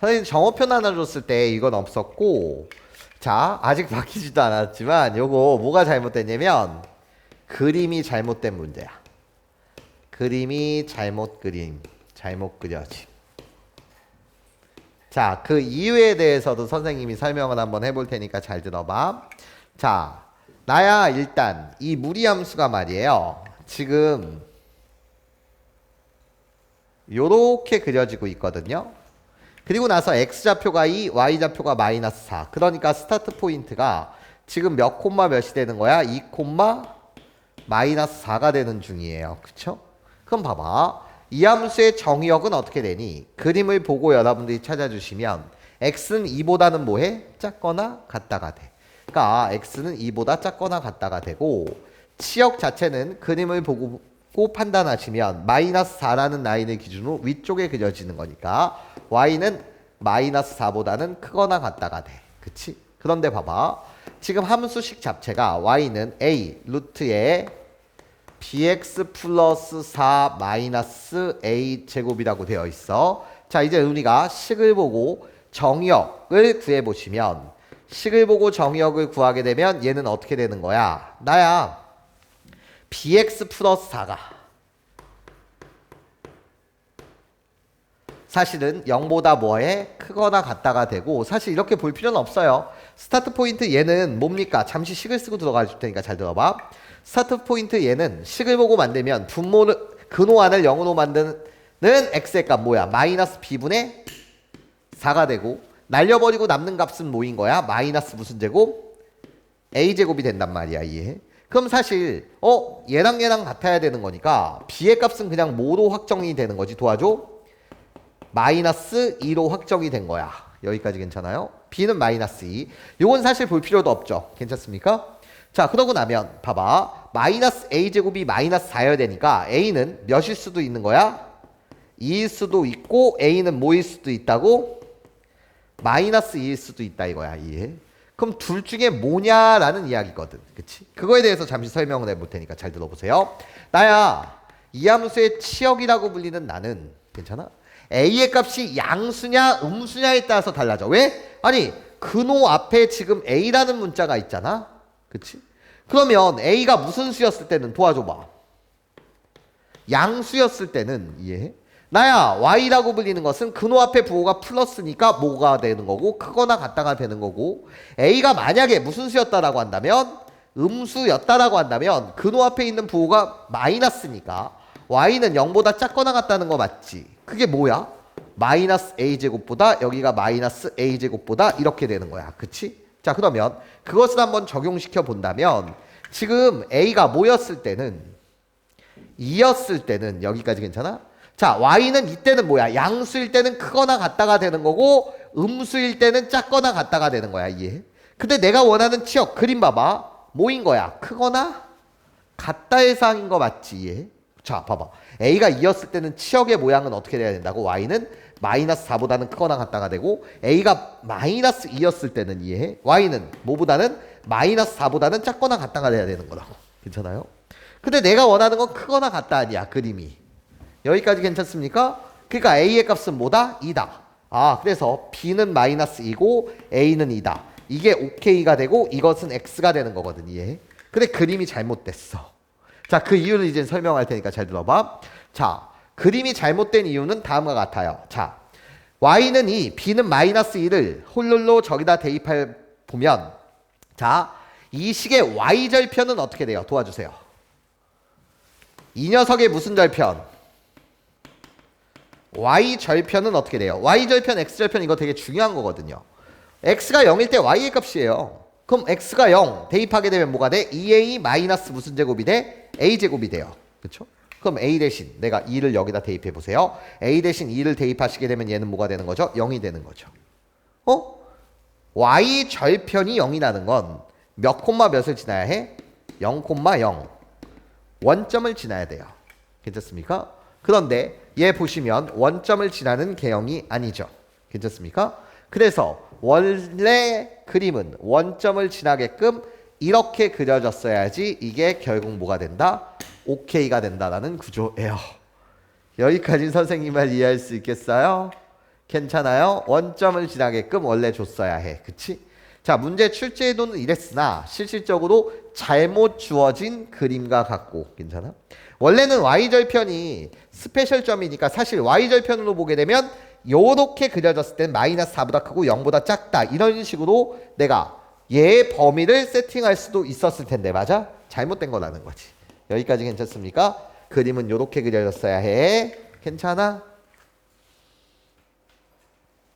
선생님 정어표 나눠줬을 때 이건 없었고, 자, 아직 바뀌지도 않았지만 요거 뭐가 잘못됐냐면 그림이 잘못된 문제야. 그림이 잘못 그려짐. 자, 그 이유에 대해서도 선생님이 설명을 한번 해볼 테니까 잘 들어봐. 자, 나야 일단 이 무리함수가 말이에요. 지금 요렇게 그려지고 있거든요. 그리고 나서 x좌표가 2, y좌표가 마이너스 4. 그러니까 스타트 포인트가 지금 몇 콤마 몇이 되는 거야? 2 콤마 마이너스 4가 되는 중이에요. 그쵸? 그럼 봐봐. 이 함수의 정의역은 어떻게 되니? 그림을 보고 여러분들이 찾아주시면 x는 2보다는 뭐해? 작거나 같다가 돼. 그러니까 x는 2보다 작거나 같다가 되고 치역 자체는 그림을 보고 판단하시면 마이너스 4라는 라인을 기준으로 위쪽에 그려지는 거니까 y는 마이너스 4보다는 크거나 같다가 돼. 그치? 그런데 봐봐. 지금 함수식 자체가 y는 a 루트에 bx 플러스 4 마이너스 a 제곱이라고 되어 있어. 자, 이제 우리가 식을 보고 정의역을 구해보시면 식을 보고 정의역을 구하게 되면 얘는 어떻게 되는 거야? 나야 bx 플러스 4가 사실은 0보다 뭐해? 크거나 같다가 되고 사실 이렇게 볼 필요는 없어요. 스타트 포인트 얘는 뭡니까? 잠시 식을 쓰고 들어가 줄 테니까 잘 들어봐. 스타트 포인트 얘는 식을 보고 만들면 분모를 근호안을 0으로 만드는 x의 값 뭐야? 마이너스 b분의 4가 되고 날려버리고 남는 값은 뭐인 거야? 마이너스 무슨 제곱? a제곱이 된단 말이야. 이해? 그럼 사실 얘랑 같아야 되는 거니까 b의 값은 그냥 뭐로 확정이 되는 거지? 도와줘? 마이너스 2로 확정이 된 거야. 여기까지 괜찮아요? b는 마이너스 2. 요건 사실 볼 필요도 없죠. 괜찮습니까? 자, 그러고 나면 봐봐. 마이너스 a제곱이 마이너스 4여야 되니까 a는 몇일 수도 있는 거야? 2일 수도 있고 a는 뭐일 수도 있다고? 마이너스 2일 수도 있다 이거야. 이해? 그럼 둘 중에 뭐냐라는 이야기거든. 그치? 그거에 대해서 잠시 설명을 해볼 테니까 잘 들어보세요. 나야 이 함수의 치역이라고 불리는 나는 괜찮아? a의 값이 양수냐 음수냐에 따라서 달라져. 왜? 아니 근호 앞에 지금 a라는 문자가 있잖아. 그치? 그러면 a가 무슨 수였을 때는 도와줘봐. 양수였을 때는 이해해? 나야 y라고 불리는 것은 근호 앞에 부호가 플러스니까 뭐가 되는 거고 크거나 같다가 되는 거고 a가 만약에 무슨 수였다라고 한다면 음수였다라고 한다면 근호 앞에 있는 부호가 마이너스니까 y는 0보다 작거나 같다는 거 맞지? 그게 뭐야? 마이너스 a제곱보다 여기가 마이너스 a제곱보다 이렇게 되는 거야. 그치? 자, 그러면 그것을 한번 적용시켜 본다면 지금 a가 뭐였을 때는 2였을 때는 여기까지 괜찮아? 자, y는 이때는 뭐야? 양수일 때는 크거나 같다가 되는 거고 음수일 때는 작거나 같다가 되는 거야. 이해? 근데 내가 원하는 치역 그림 봐봐. 뭐인 거야? 크거나 같다의 사항인 거 맞지? 이해? 자, 봐봐. a가 2였을 때는 치역의 모양은 어떻게 돼야 된다고? y는 마이너스 4보다는 크거나 같다가 되고 a가 마이너스 2였을 때는 이해해? y는 뭐보다는 마이너스 4보다는 작거나 같다가 돼야 되는 거라고. 괜찮아요? 근데 내가 원하는 건 크거나 같다 아니야. 그림이. 여기까지 괜찮습니까? 그러니까 a의 값은 뭐다? 2다. 아, 그래서 b는 마이너스 2고 a는 2다. 이게 ok가 되고 이것은 x가 되는 거거든. 이해해? 근데 그림이 잘못됐어. 자, 그 이유를 이제 설명할 테니까 잘 들어봐. 자, 그림이 잘못된 이유는 다음과 같아요. 자, y는 2, b는 마이너스 2를 홀룰로 저기다 대입해 보면 자, 이 식의 y절편은 어떻게 돼요? 도와주세요. 이 녀석의 무슨 절편? y절편은 어떻게 돼요? y절편, x절편 이거 되게 중요한 거거든요. x가 0일 때 y의 값이에요. 그럼 x가 0 대입하게 되면 뭐가 돼? 2a 마이너스 무슨 제곱이 돼? a제곱이 돼요. 그쵸? 그럼 a 대신 내가 2를 여기다 대입해 보세요. a 대신 2를 대입하시게 되면 얘는 뭐가 되는 거죠? 0이 되는 거죠. y 절편이 0이라는 건 몇 콤마 몇을 지나야 해? 0,0 원점을 지나야 돼요. 괜찮습니까? 그런데 얘 보시면 원점을 지나는 개형이 아니죠. 괜찮습니까? 그래서 원래 그림은 원점을 지나게끔 이렇게 그려졌어야지 이게 결국 뭐가 된다? OK가 된다라는 구조예요. 여기까지 선생님 말 이해할 수 있겠어요? 괜찮아요? 원점을 지나게끔 원래 줬어야 해. 그치? 자, 문제 출제에도는 이랬으나 실질적으로 잘못 주어진 그림과 같고 괜찮아? 원래는 y절편이 스페셜점이니까 사실 y절편으로 보게 되면 요렇게 그려졌을 땐 마이너스 4보다 크고 0보다 작다 이런 식으로 내가 얘의 범위를 세팅할 수도 있었을 텐데 맞아? 잘못된 거라는 거지. 여기까지 괜찮습니까? 그림은 요렇게 그려졌어야 해. 괜찮아?